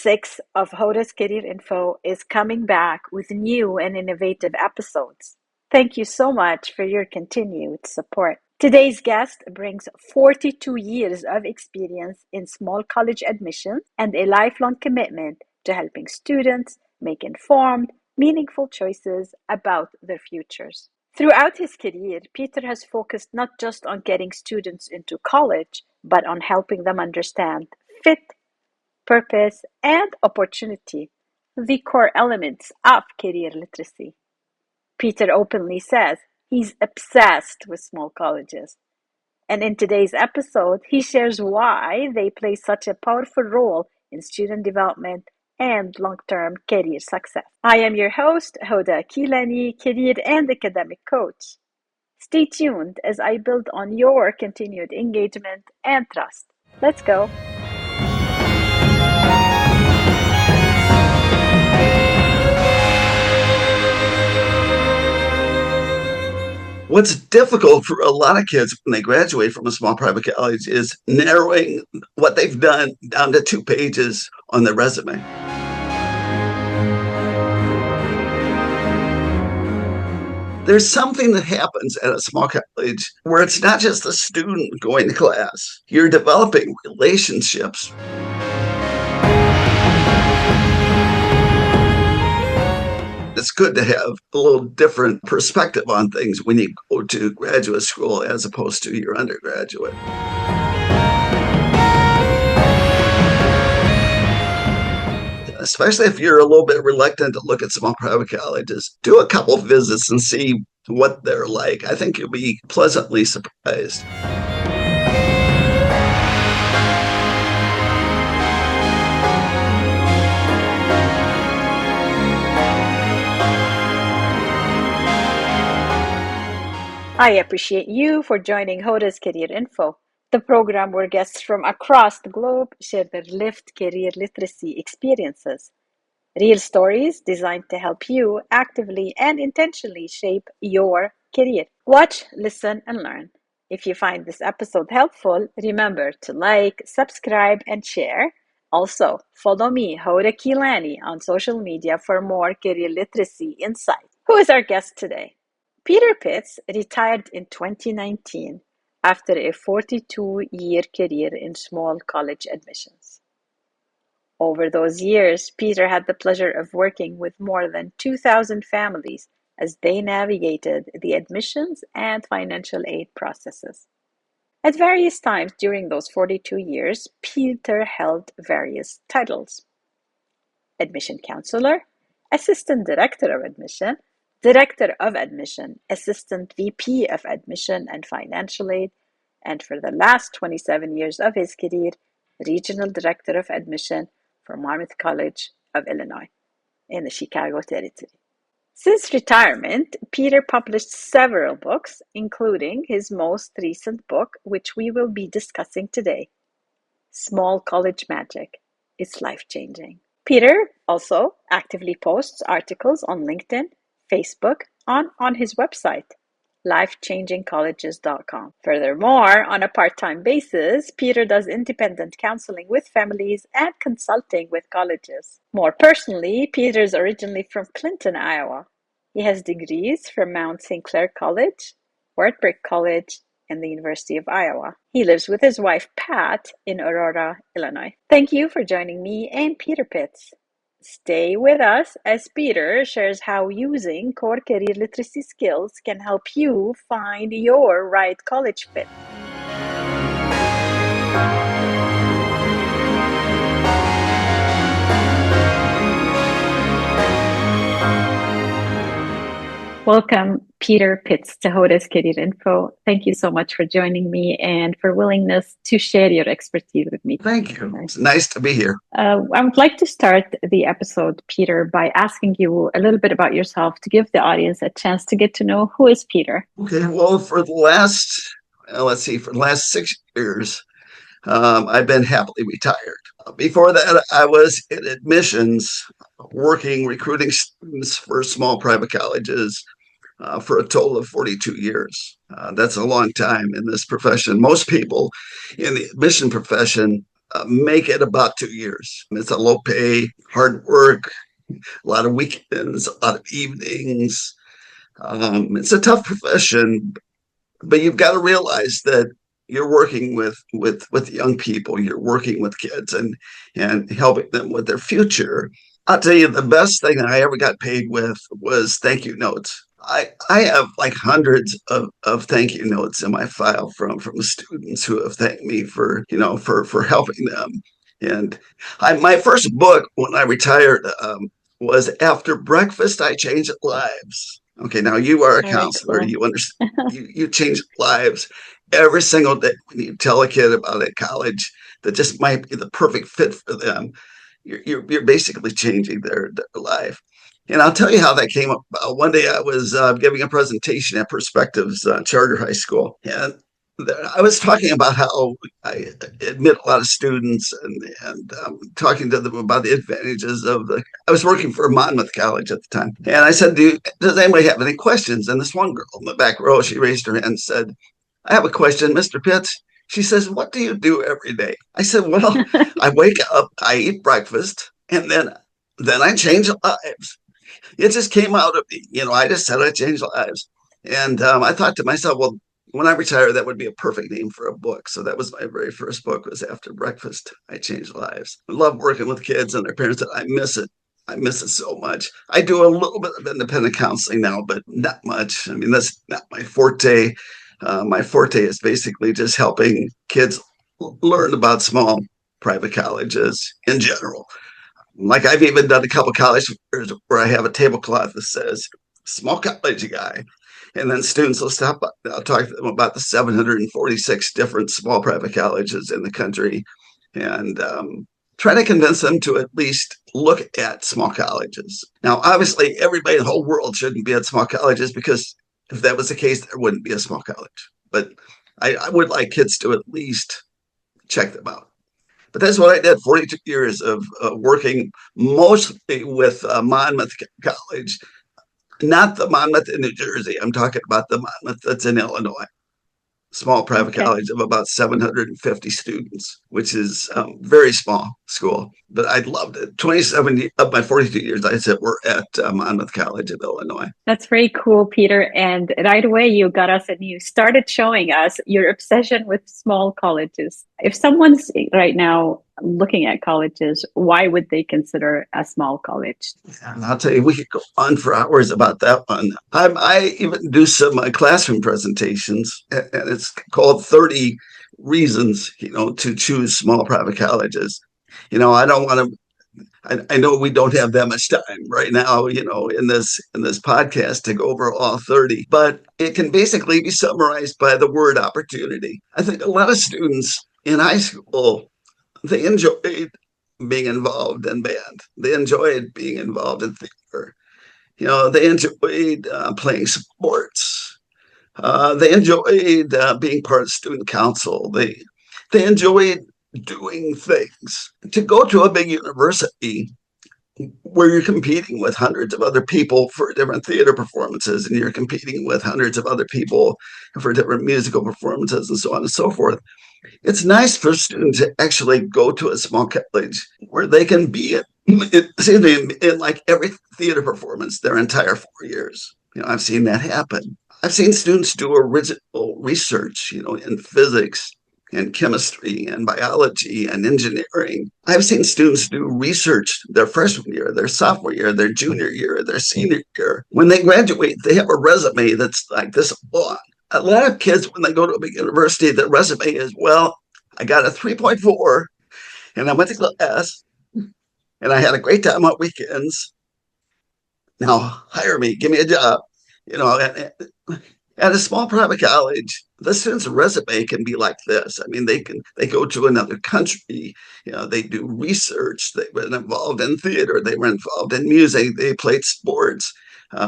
6 of Hoda's Career Info is coming back with new and innovative episodes. Thank you so much for your continued support. Today's guest brings 42 years of experience in small college admissions and a lifelong commitment to helping students make informed, meaningful choices about their futures. Throughout his career, Peter has focused not just on getting students into college, but on helping them understand fit, purpose, and opportunity, the core elements of career literacy. Peter openly says he's obsessed with small colleges. And in today's episode, he shares why they play such a powerful role in student development and long term career success. I am your host, Hoda Kilani, career and academic coach. Stay tuned as I build on your continued engagement and trust. Let's go. What's difficult for a lot of kids when they graduate from a small private college is narrowing what they've done down to 2 pages on their resume. There's something that happens at a small college where it's not just the student going to class. You're developing relationships. It's good to have a little different perspective on things when you go to graduate school as opposed to your undergraduate. Especially if you're a little bit reluctant to look at small private colleges, do a couple visits and see what they're like. I think you'll be pleasantly surprised. I appreciate you for joining Hoda's Career Info, the program where guests from across the globe share their lived career literacy experiences. Real stories designed to help you actively and intentionally shape your career. Watch, listen, and learn. If you find this episode helpful, remember to like, subscribe, and share. Also, follow me, Hoda Kilani, on social media for more career literacy insights. Who is our guest today? Peter Pitts retired in 2019 after a 42-year career in small college admissions. Over those years, Peter had the pleasure of working with more than 2,000 families as they navigated the admissions and financial aid processes. At various times during those 42 years, Peter held various titles: admission counselor, assistant director of admission, Director of Admission, Assistant VP of Admission and Financial Aid, and for the last 27 years of his career, Regional Director of Admission for Monmouth College of Illinois in the Chicago territory. Since retirement, Peter published several books, including his most recent book, which we will be discussing today, Small College Magic. It's life-changing. Peter also actively posts articles on LinkedIn, Facebook, on his website, lifechangingcolleges.com. Furthermore, on a part-time basis, Peter does independent counseling with families and consulting with colleges. More personally, Peter is originally from Clinton, Iowa. He has degrees from Mount St. Clair College, Wartburg College, and the University of Iowa. He lives with his wife, Pat, in Aurora, Illinois. Thank you for joining me and Peter Pitts. Stay with us as Peter shares how using core career literacy skills can help you find your right college fit. Welcome, Peter Pitts, to Hoda's Career Info. Thank you so much for joining me and for willingness to share your expertise with me. Thank you. It's nice to be here. I would like to start the episode, Peter, by asking you a little bit about yourself to give the audience a chance to get to know who is Peter. Okay, well, for the last 6 years, I've been happily retired. Before that, I was in admissions, recruiting students for small private colleges for a total of 42 years. That's a long time in this profession. Most people in the admission profession make it about 2 years. It's a low pay, hard work, a lot of weekends, a lot of evenings. It's a tough profession, but you've got to realize that you're working with young people. You're working with kids and helping them with their future. I'll tell you, the best thing I ever got paid with was thank you notes. I have like hundreds of thank you notes in my file from students who have thanked me for for helping them. And my first book when I retired was After Breakfast I Changed Lives. Okay, now you are a Very counselor. cool. You understand. You change lives every single day when you tell a kid about a college that just might be the perfect fit for them. You're basically changing their life. And I'll tell you how that came up. One day I was giving a presentation at Perspectives Charter High School, and I was talking about how I admit a lot of students and talking to them about the advantages of the. I was working for Monmouth College at the time, and I said, "Does anybody have any questions?" And this one girl in the back row, she raised her hand and said, "I have a question, Mr. Pitts." She says, "What do you do every day?" I said, "Well, I wake up, I eat breakfast, and then I change lives." It just came out of me. I just said I changed lives. And I thought to myself, well, when I retire, that would be a perfect name for a book. So that was my very first book was After Breakfast, I Changed Lives. I love working with kids and their parents, and I miss it. I miss it so much. I do a little bit of independent counseling now, but not much. I mean, that's not my forte. My forte is basically just helping kids learn about small private colleges in general. Like I've even done a couple of college fairs where I have a tablecloth that says "small college guy," and then students will stop by. I'll talk to them about the 746 different small private colleges in the country, and try to convince them to at least look at small colleges. Now, obviously, everybody in the whole world shouldn't be at small colleges because if that was the case, there wouldn't be a small college. But I would like kids to at least check them out. But that's what I did 42 years of working mostly with Monmouth College, not the Monmouth in New Jersey. I'm talking about the Monmouth that's in Illinois, small private Okay. college of about 750 students, which is very small school. But I loved it. 27 of my 42 years, I said, we're at Monmouth College of Illinois. That's very cool, Peter. And right away, you got us and you started showing us your obsession with small colleges. If someone's right now looking at colleges, why would they consider a small college? And I'll tell you, we could go on for hours about that one. I even do some classroom presentations, and it's called 30 Reasons, to choose small private colleges. I don't want to. I know we don't have that much time right now, in this podcast to go over all 30, but it can basically be summarized by the word opportunity. I think a lot of students in high school they enjoyed being involved in band. They enjoyed being involved in theater. They enjoyed playing sports. They enjoyed being part of student council. They enjoyed doing things. To go to a big university where you're competing with hundreds of other people for different theater performances, and you're competing with hundreds of other people for different musical performances, and so on and so forth. It's nice for students to actually go to a small college where they can be in like every theater performance their entire 4 years. I've seen that happen. I've seen students do original research, in physics and chemistry and biology and engineering. I've seen students do research their freshman year, their sophomore year, their junior year, their senior year. When they graduate, they have a resume that's like this long. A lot of kids, when they go to a big university, their resume is, well, I got a 3.4 and I went to class and I had a great time on weekends. Now hire me, give me a job. At a small private college, the student's resume can be like this. I mean, they go to another country, they do research, they were involved in theater, they were involved in music, they played sports.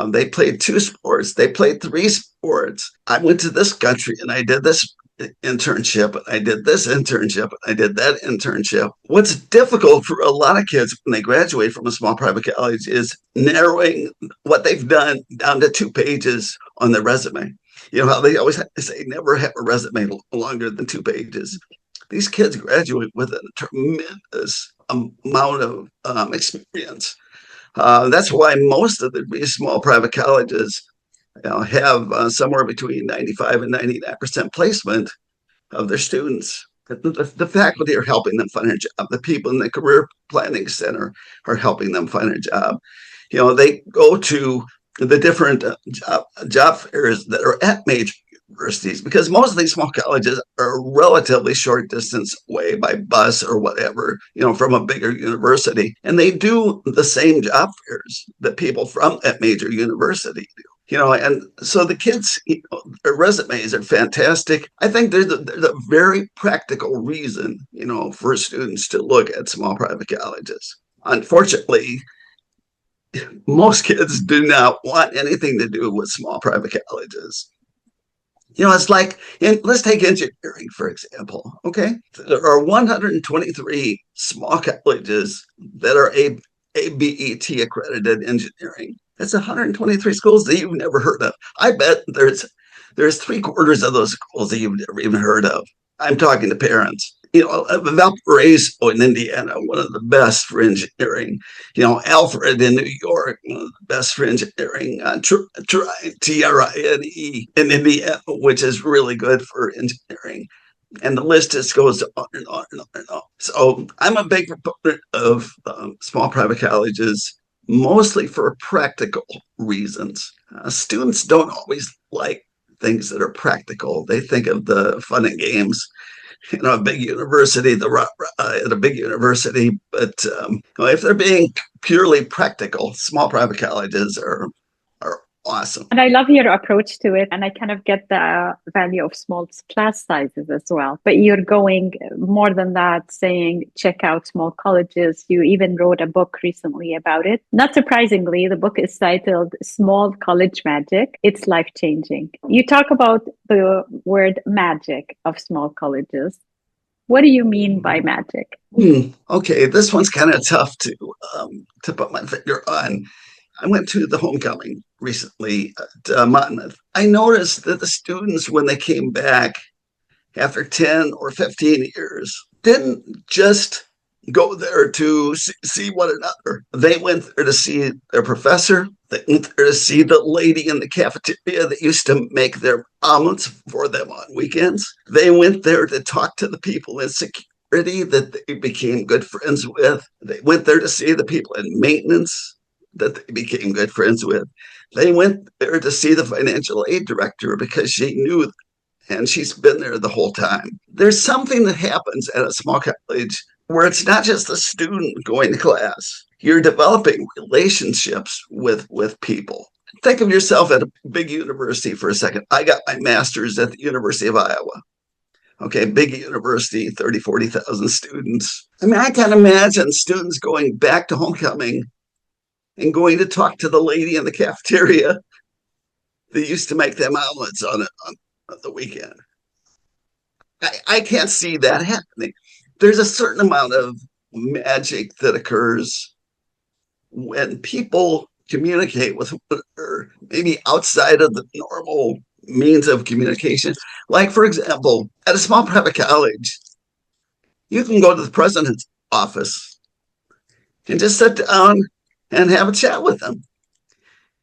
They played two sports. They played three sports. I went to this country and I did this internship and I did this internship and I did that internship. What's difficult for a lot of kids when they graduate from a small private college is narrowing what they've done down to 2 pages on their resume. You know how they always say never have a resume longer than 2 pages. these kids graduate with a tremendous amount of experience. That's why most of the small private colleges have somewhere between 95 and 99% placement of their students. The faculty are helping them find a job. The people in the career planning center are helping them find a job. They go to the different job fairs that are at major universities, because most of these small colleges are a relatively short distance away by bus or whatever, from a bigger university. And they do the same job fairs that people from that major university do. And so the kids, their resumes are fantastic. I think there's a very practical reason, for students to look at small private colleges. Unfortunately, most kids do not want anything to do with small private colleges. It's like, let's take engineering, for example. Okay. There are 123 small colleges that are ABET accredited engineering. That's 123 schools that you've never heard of. I bet there's three-quarters of those schools that you've never even heard of. I'm talking to parents. Valparaiso in Indiana, one of the best for engineering. Alfred in New York, one of the best for engineering. TRINE in Indiana, which is really good for engineering. And the list just goes on and on and on and on. So I'm a big proponent of small private colleges, mostly for practical reasons. Students don't always like things that are practical. They think of the fun and games, a big university, at a big university. But if they're being purely practical, small private colleges are awesome. And I love your approach to it. And I kind of get the value of small class sizes as well. But you're going more than that, saying check out small colleges. You even wrote a book recently about it. Not surprisingly, the book is titled Small College Magic. It's life-changing. You talk about the word magic of small colleges. What do you mean by magic? Okay, this one's kind of tough to put my finger on. I went to the homecoming recently at Monmouth. I noticed that the students, when they came back after 10 or 15 years, didn't just go there to see one another. They went there to see their professor. They went there to see the lady in the cafeteria that used to make their omelets for them on weekends. They went there to talk to the people in security that they became good friends with. They went there to see the people in maintenance that they became good friends with. They went there to see the financial aid director because she knew, and she's been there the whole time. There's something that happens at a small college where it's not just the student going to class. You're developing relationships with people. Think of yourself at a big university for a second. I got my master's at the University of Iowa. Okay, big university, 30, 40,000 students. I mean, I can imagine students going back to homecoming and going to talk to the lady in the cafeteria that used to make them omelets on the weekend. I can't see that happening. There's a certain amount of magic that occurs when people communicate with one another, maybe outside of the normal means of communication. Like, for example, at a small private college, you can go to the president's office and just sit down and have a chat with them.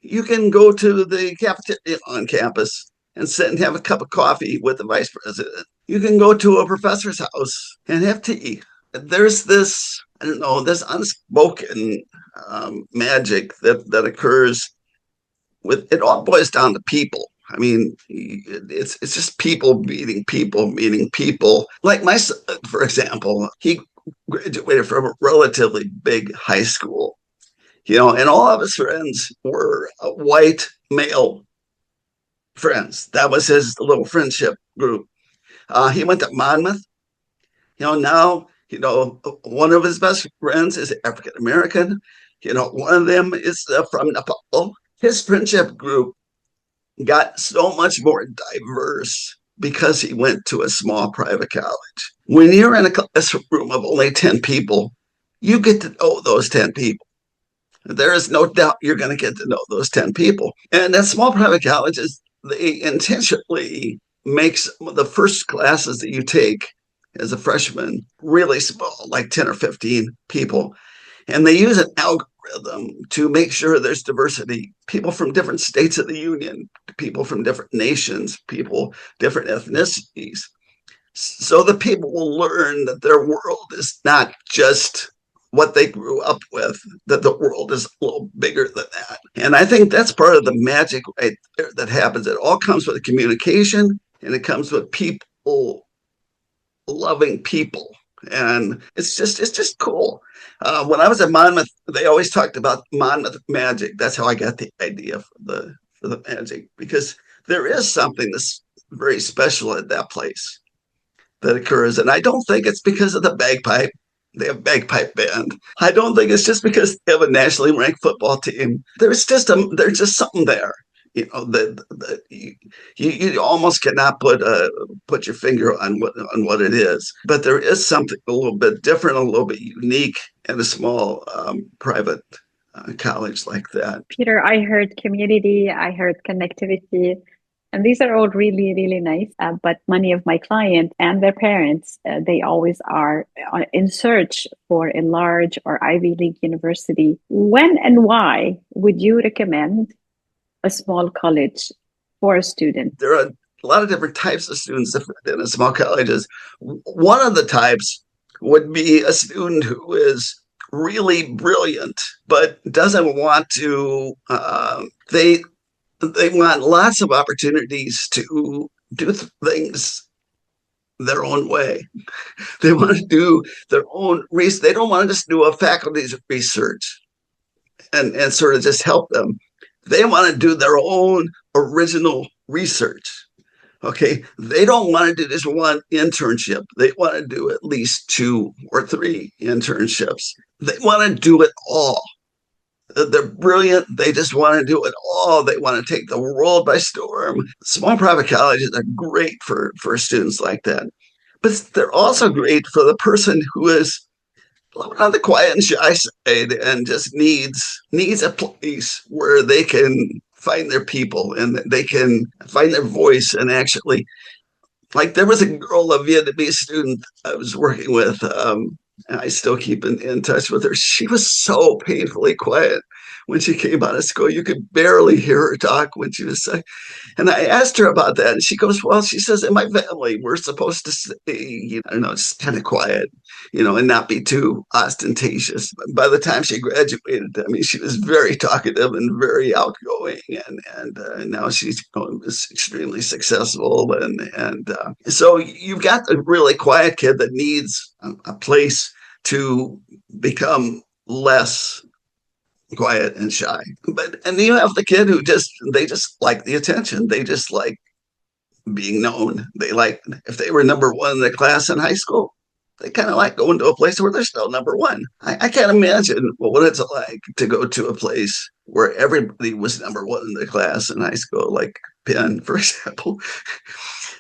You can go to the cafeteria on campus and sit and have a cup of coffee with the vice president. You can go to a professor's house and have tea. There's this, I don't know, this unspoken magic that occurs with, it all boils down to people. I mean, it's just people meeting people meeting people. Like my son, for example, he graduated from a relatively big high school, and all of his friends were white male friends. That was his little friendship group. He went to Monmouth. Now, one of his best friends is African American. One of them is from Nepal. His friendship group got so much more diverse because he went to a small private college. When you're in a classroom of only 10 people, you get to know those 10 people. There is no doubt you're going to get to know those 10 people. And at small private colleges, they intentionally make some of the first classes that you take as a freshman, really small, like 10 or 15 people. And they use an algorithm to make sure there's diversity. People from different states of the union, people from different nations, people, different ethnicities. So the people will learn that their world is not just what they grew up with, that the world is a little bigger than that. And I think that's part of the magic right there that happens. It all comes with communication and it comes with people loving people. And it's just cool. When I was at Monmouth, they always talked about Monmouth magic. That's how I got the idea for the magic, because there is something that's very special at that place that occurs. And I don't think it's because of the bagpipe. They have a bagpipe band. I don't think it's just because they have a nationally ranked football team. There's just something there. You know, you almost cannot put your finger on what it is, but there is something a little bit different, a little bit unique in a small private college like that. Peter, I heard community, I heard connectivity, and these are all really, really nice. But many of my clients and their parents, they always are in search for a large or Ivy League university. When and why would you recommend a small college for a student? There are a lot of different types of students in a small colleges. One of the types would be a student who is really brilliant but doesn't want to. They want lots of opportunities to do things their own way. They want to do their own research. They don't want to just do a faculty's research and sort of just help them. They want to do their own original research. Okay. They don't want to do just one internship. They want to do at least 2 or 3 internships. They want to do it all. They're brilliant. They just want to do it all. They want to take the world by storm. Small private colleges are great for students like that. But they're also great for the person who is on the quiet and shy side and just needs a place where they can find their people and they can find their voice and actually, like, there was a girl, a Vietnamese student I was working with, and I still keep in touch with her. She was so painfully quiet when she came out of school. You could barely hear her talk when she was saying, and I asked her about that, and she goes, "Well, she says, in my family, we're supposed to stay, I don't know, just kind of quiet, and not be too ostentatious." By the time she graduated, I mean, she was very talkative and very outgoing, and now she's extremely successful, and so you've got a really quiet kid that needs a place to become less quiet and shy. And then you have the kid who they just like the attention. They just like being known. They like, if they were number one in the class in high school, they kind of like going to a place where they're still number one. I can't imagine what it's like to go to a place where everybody was number one in the class in high school, like Penn, for example.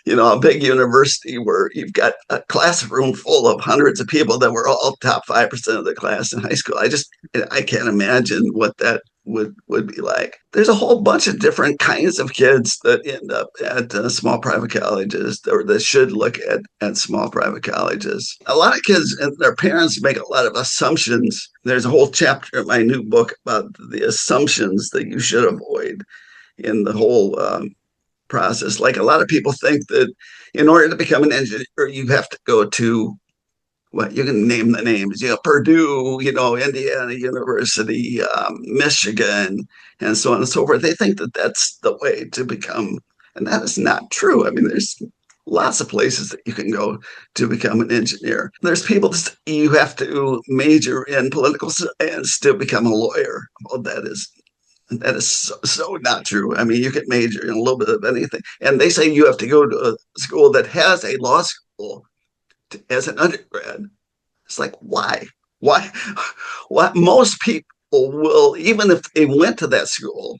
A big university where you've got a classroom full of hundreds of people that were all top 5% of the class in high school. I can't imagine what that would be like. There's a whole bunch of different kinds of kids that end up at small private colleges, or that should look at small private colleges. A lot of kids and their parents make a lot of assumptions. There's a whole chapter in my new book about the assumptions that you should avoid in the whole process. Like, a lot of people think that in order to become an engineer, you have to go to, what, you can name the names, Purdue, Indiana University, Michigan, and so on and so forth. They think that that's the way to become, and that is not true. I mean, there's lots of places that you can go to become an engineer. There's people that you have to major in political science to become a lawyer. Well, that is so not true. I mean, you can major in a little bit of anything. And they say you have to go to a school that has a law school as an undergrad. It's like, why? Why? What most people will, even if they went to that school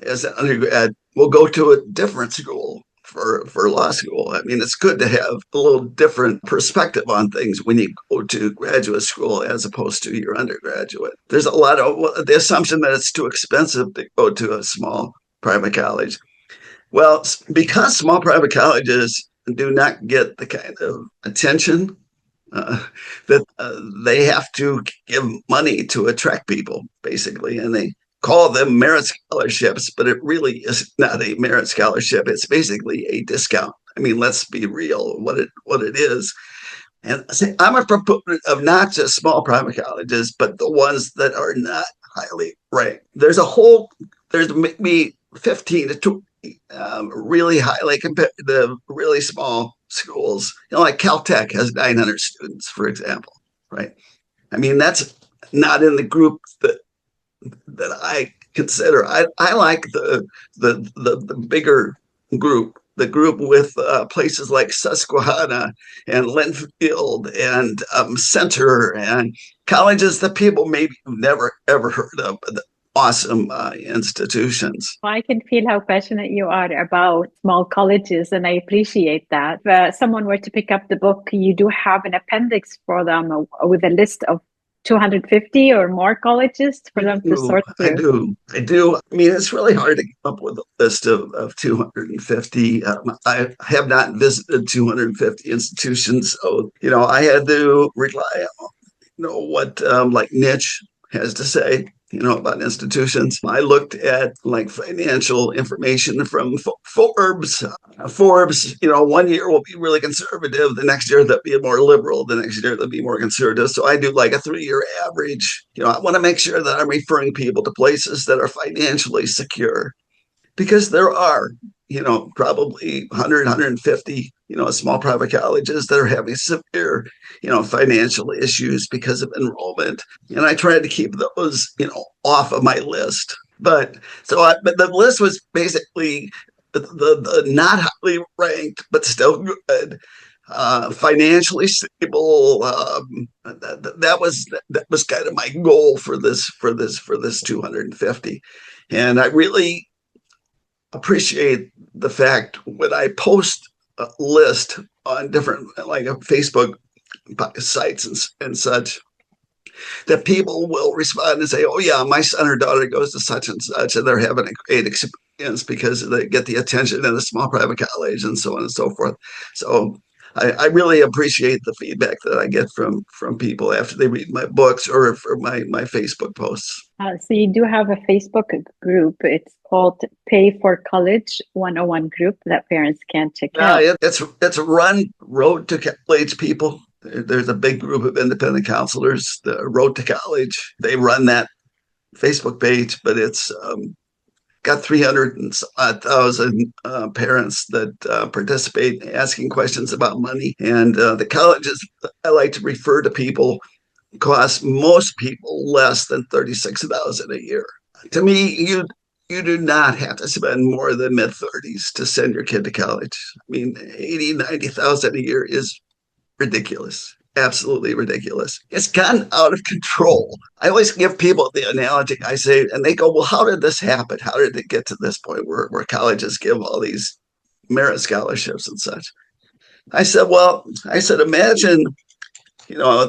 as an undergrad, will go to a different school for law school. I mean, it's good to have a little different perspective on things when you go to graduate school as opposed to your undergraduate. There's a lot of the assumption that it's too expensive to go to a small private college. Well, because small private colleges do not get the kind of attention uh, that they have to give money to attract people, basically, and they call them merit scholarships, but it really is not a merit scholarship. It's basically a discount. I mean, let's be real. What it is. And say, I'm a proponent of not just small private colleges, but the ones that are not highly ranked. There's maybe 15 to 20 really highly competitive, really small schools. Like Caltech has 900 students, for example, right? I mean, that's not in the group that I consider. I like the bigger group, the group with places like Susquehanna and Linfield and Center and colleges that people maybe have never ever heard of, but awesome institutions. I can feel how passionate you are about small colleges, and I appreciate that. If someone were to pick up the book, you do have an appendix for them with a list of 250 or more colleges for them to sort I through. do. I do. I mean, it's really hard to come up with a list of 250. I have not visited 250 institutions. So, I had to rely on, what like Niche has to say, about institutions. I looked at like financial information from Forbes. Forbes, one year will be really conservative, the next year they'll be more liberal, the next year they'll be more conservative. So I do like a 3 year average. I want to make sure that I'm referring people to places that are financially secure because there are, probably 100, 150, small private colleges that are having severe, financial issues because of enrollment. And I tried to keep those, off of my list. But the list was basically the not highly ranked, but still good, financially stable. That was kind of my goal for this 250, and I really appreciate the fact when I post a list on different like Facebook sites and such that people will respond and say, "Oh yeah, my son or daughter goes to such and such, and they're having a great experience because they get the attention in a small private college and so on and so forth." So I really appreciate the feedback that I get from people after they read my books or for my Facebook posts. So you do have a Facebook group. It's called Pay for College 101 group that parents can check out. It's a run Road to College people. There's a big group of independent counselors, the Road to College. They run that Facebook page, but it's got 300,000 parents that participate asking questions about money. And the colleges I like to refer to people cost most people less than 36,000 a year. To me, you do not have to spend more than mid 30s to send your kid to college. I mean, 80, 90,000 a year is ridiculous. Absolutely ridiculous. It's gotten out of control. I always give people the analogy. I say, and they go, "Well, how did this happen? How did it get to this point where colleges give all these merit scholarships and such?" Imagine,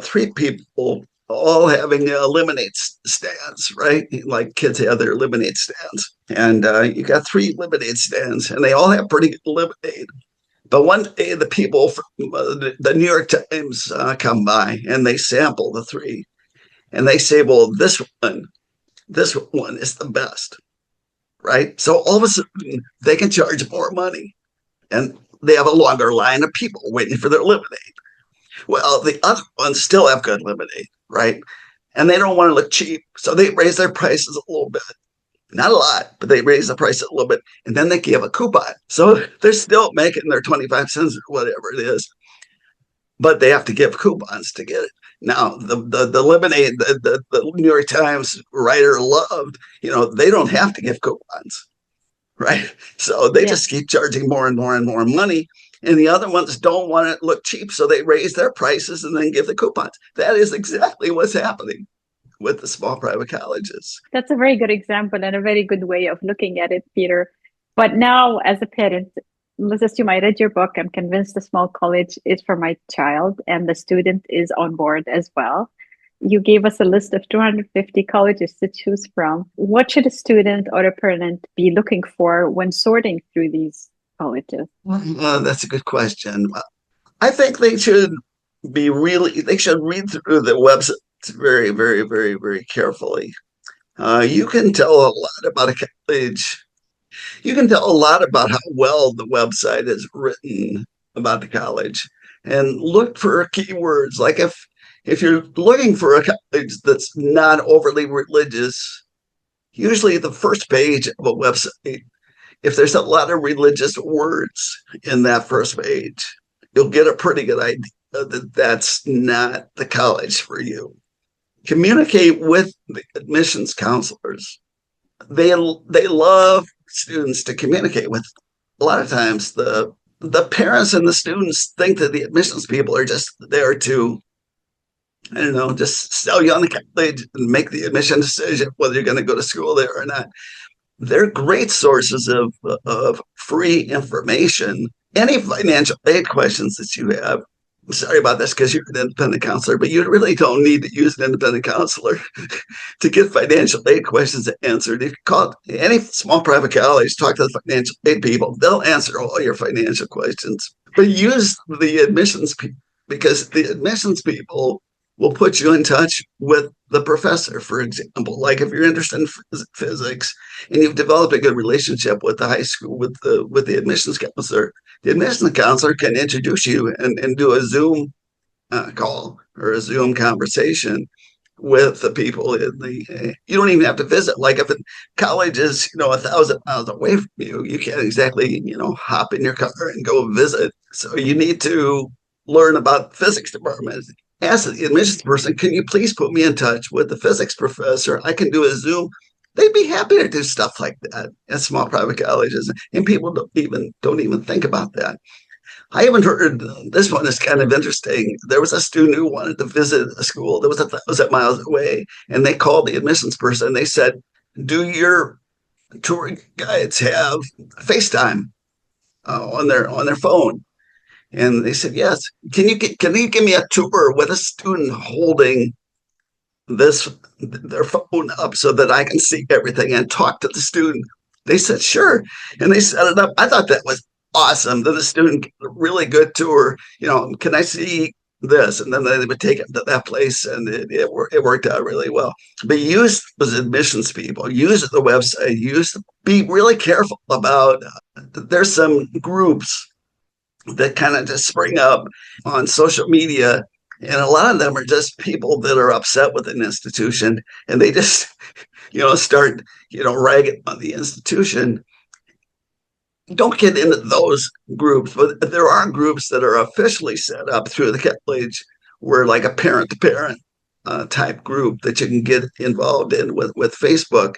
three people all having lemonade stands, right? Like kids have their lemonade stands. And you got three lemonade stands, and they all have pretty good lemonade. But one day, the people from the New York Times come by and they sample the three, and they say, "Well, this one is the best," right? So all of a sudden, they can charge more money, and they have a longer line of people waiting for their lemonade. Well, the other ones still have good lemonade, right? And they don't want to look cheap, so they raise their prices a little bit. Not a lot, but they raise the price a little bit, and then they give a coupon. So they're still making their 25 cents or whatever it is, but they have to give coupons to get it. Now, the lemonade, the New York Times writer loved, they don't have to give coupons, right? So they Yeah. just keep charging more and more and more money. And the other ones don't want it to look cheap, so they raise their prices and then give the coupons. That is exactly what's happening with the small private colleges. That's a very good example and a very good way of looking at it, Peter. But now, as a parent, let's assume I read your book. I'm convinced the small college is for my child, and the student is on board as well. You gave us a list of 250 colleges to choose from. What should a student or a parent be looking for when sorting through these Oh, it is. That's a good question. I think they should read through the website very, very, very, very carefully. You can tell a lot about a college. You can tell a lot about how well the website is written about the college, and look for keywords. Like if you're looking for a college that's not overly religious, usually the first page of a website, if there's a lot of religious words in that first page, you'll get a pretty good idea that that's not the college for you. Communicate with the admissions counselors. They love students to communicate with. A lot of times the parents and the students think that the admissions people are just there to, I don't know, just sell you on the college and make the admission decision whether you're going to go to school there or not. They're great sources of free information. Any financial aid questions that you have, I'm sorry about this because you're an independent counselor, but you really don't need to use an independent counselor to get financial aid questions answered. If you call any small private college, talk to the financial aid people, they'll answer all your financial questions. But use the admissions people, because the admissions people will put you in touch with the professor, for example. Like if you're interested in physics and you've developed a good relationship with the high school, with the admissions counselor can introduce you and do a Zoom call or a Zoom conversation with the people in the. You don't even have to visit. Like if a college is 1,000 miles away from you, you can't exactly hop in your car and go visit. So you need to learn about the physics department. Ask the admissions person, can you please put me in touch with the physics professor? I can do a Zoom. They'd be happy to do stuff like that at small private colleges, and people don't even think about that. I haven't heard. This one is kind of interesting. There was a student who wanted to visit a school that was 1,000 miles away, and they called the admissions person. They said, "Do your tour guides have FaceTime on their phone?" And they said, "Yes." Can you give me a tour with a student holding this their phone up so that I can see everything and talk to the student? They said, "Sure." And they set it up. I thought that was awesome. Then the student get a really good tour. Can I see this? And then they would take it to that place, and it worked out really well. But use those admissions people, use the website, be really careful about. There's some groups that kind of just spring up on social media. And a lot of them are just people that are upset with an institution, and they just, start, ragging on the institution. Don't get into those groups, but there are groups that are officially set up through the college where, like, a parent to parent type group that you can get involved in with Facebook.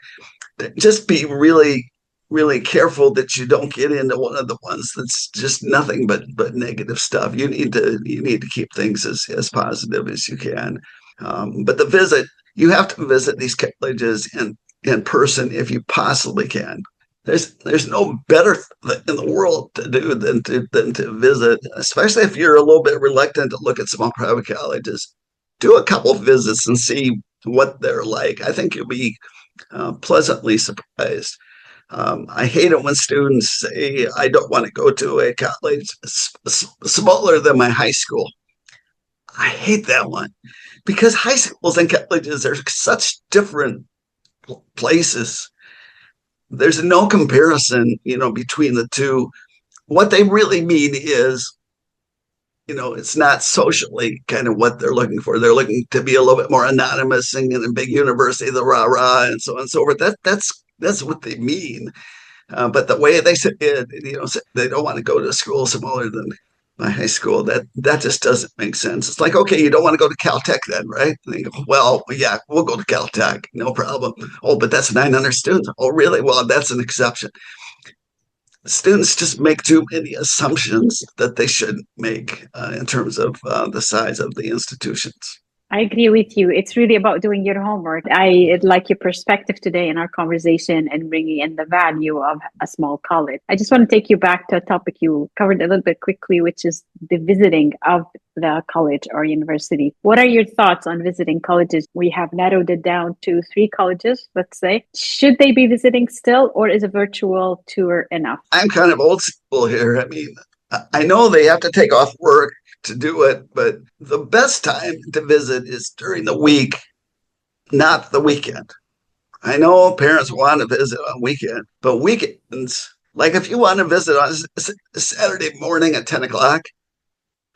Just be really, really careful that you don't get into one of the ones that's just nothing but negative stuff. You need to keep things as positive as you can. But you have to visit these colleges in person if you possibly can. There's no better in the world to do than to visit, especially if you're a little bit reluctant to look at small private colleges. Do a couple visits and see what they're like. I think you'll be pleasantly surprised. I hate it when students say, I don't want to go to a college smaller than my high school. I hate that one because high schools and colleges are such different places. There's no comparison, between the two. What they really mean is, it's not socially kind of what they're looking for. They're looking to be a little bit more anonymous and in a big university, the rah rah, and so on and so forth. That's what they mean. But the way they say it, they don't want to go to school smaller than my high school. That just doesn't make sense. It's like, okay, you don't want to go to Caltech then, right? And they go, well, yeah, we'll go to Caltech, no problem. Oh, but that's 900 students. Oh, really? Well, that's an exception. Students just make too many assumptions that they shouldn't make in terms of the size of the institutions. I agree with you. It's really about doing your homework. I like your perspective today in our conversation and bringing in the value of a small college. I just want to take you back to a topic you covered a little bit quickly, which is the visiting of the college or university. What are your thoughts on visiting colleges? We have narrowed it down to three colleges, let's say. Should they be visiting still, or is a virtual tour enough? I'm kind of old school here. I mean, I know they have to take off work to do it, but the best time to visit is during the week, not the weekend. I know parents want to visit on weekend, but weekends, like if you want to visit on Saturday morning at 10 o'clock,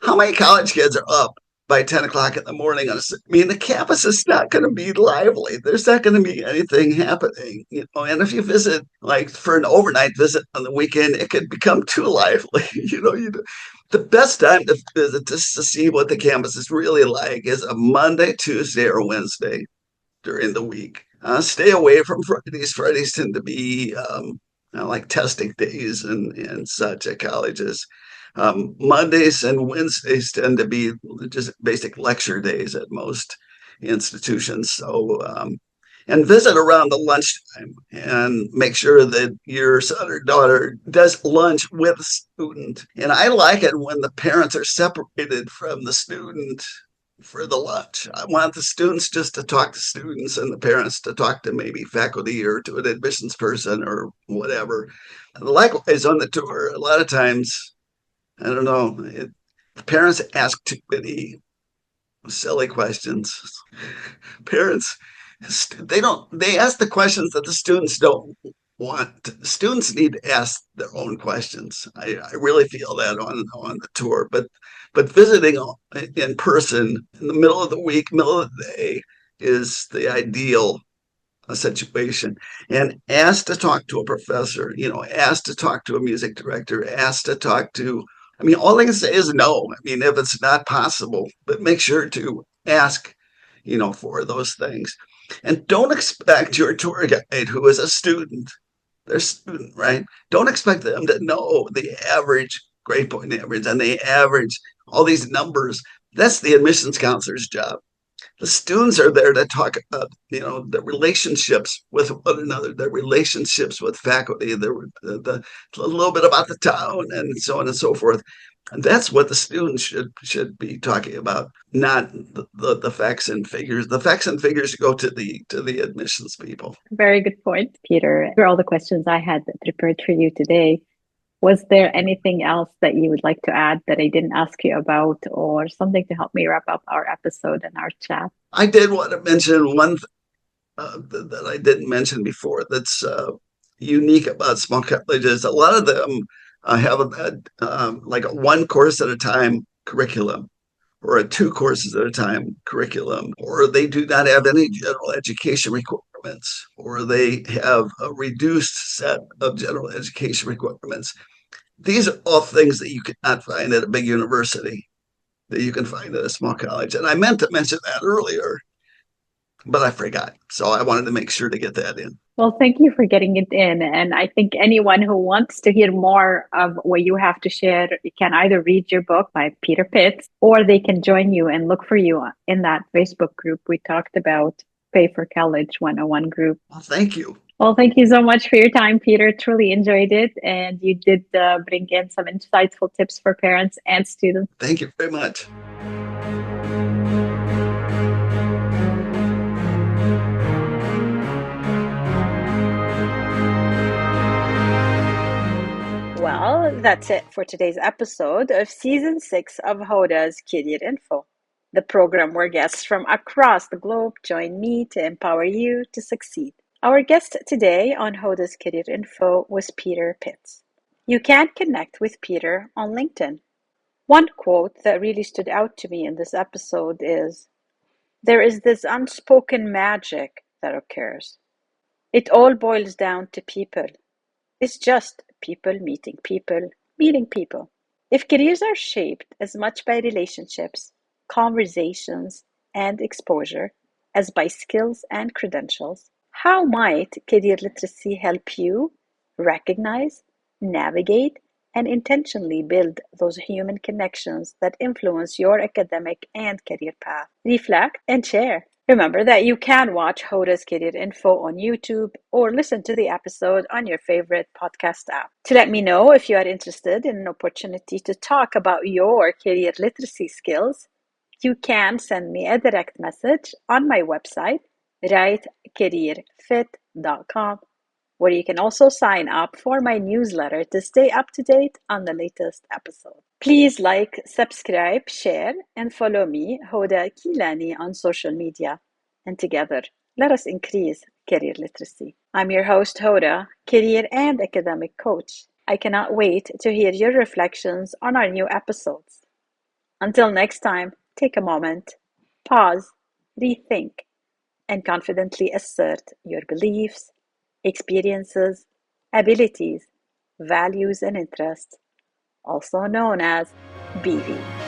how many college kids are up by 10 o'clock in the morning? I mean, the campus is not going to be lively. There's not going to be anything happening, you know. And if you visit, like for an overnight visit on the weekend, it could become too lively. The best time to visit just to see what the campus is really like is a Monday, Tuesday, or Wednesday during the week. Stay away from Fridays. Fridays tend to be like testing days and such at colleges. Mondays and Wednesdays tend to be just basic lecture days at most institutions. And visit around the lunchtime and make sure that your son or daughter does lunch with a student. And I like it when the parents are separated from the student for the lunch. I want the students just to talk to students and the parents to talk to maybe faculty or to an admissions person or whatever. Likewise, on the tour, a lot of times, I don't know, parents ask too many silly questions. Parents, they ask the questions that the students don't want. Students need to ask their own questions. I really feel that on the tour, but visiting in person in the middle of the week, middle of the day is the ideal situation. And ask to talk to a professor, ask to talk to a music director, ask to talk to, I mean, all I can say is no. I mean, if it's not possible, but make sure to ask, for those things. And don't expect your tour guide who is a student, they're student, right? Don't expect them to know the average grade point average and the average, all these numbers. That's the admissions counselor's job. The students are there to talk about, the relationships with one another, their relationships with faculty, a little bit about the town, and so on and so forth. And that's what the students should be talking about, not the facts and figures. The facts and figures go to the admissions people. Very good point, Peter. For all the questions I had prepared for you today, was there anything else that you would like to add that I didn't ask you about, or something to help me wrap up our episode and our chat? I did want to mention one that I didn't mention before that's unique about small colleges. A lot of them have like a one course at a time curriculum or a two courses at a time curriculum, or they do not have any general education requirements, or they have a reduced set of general education requirements. These are all things that you cannot find at a big university, that you can find at a small college. And I meant to mention that earlier, but I forgot. So I wanted to make sure to get that in. Well, thank you for getting it in. And I think anyone who wants to hear more of what you have to share can either read your book by Peter Pitts, or they can join you and look for you in that Facebook group we talked about, Pay for College 101 group. Well, thank you. Well, thank you so much for your time, Peter. Truly enjoyed it. And you did bring in some insightful tips for parents and students. Thank you very much. Well, that's it for today's episode of Season 6 of Hoda's Career Info, the program where guests from across the globe join me to empower you to succeed. Our guest today on Hoda's Career Info was Peter Pitts. You can connect with Peter on LinkedIn. One quote that really stood out to me in this episode is, "There is this unspoken magic that occurs. It all boils down to people. It's just people meeting people." If careers are shaped as much by relationships, conversations, and exposure as by skills and credentials, how might career literacy help you recognize, navigate, and intentionally build those human connections that influence your academic and career path. Reflect and share. Remember that you can watch Hoda's Career Info on YouTube or listen to the episode on your favorite podcast app. To let me know if you are interested in an opportunity to talk about your career literacy skills, you can send me a direct message on my website, rightcareerfit.com, where you can also sign up for my newsletter to stay up to date on the latest episode. Please like, subscribe, share, and follow me, Hoda Kilani, on social media. And together, let us increase career literacy. I'm your host, Hoda, career and academic coach. I cannot wait to hear your reflections on our new episodes. Until next time, take a moment, pause, rethink, and confidently assert your beliefs, experiences, abilities, values, and interests, also known as BV.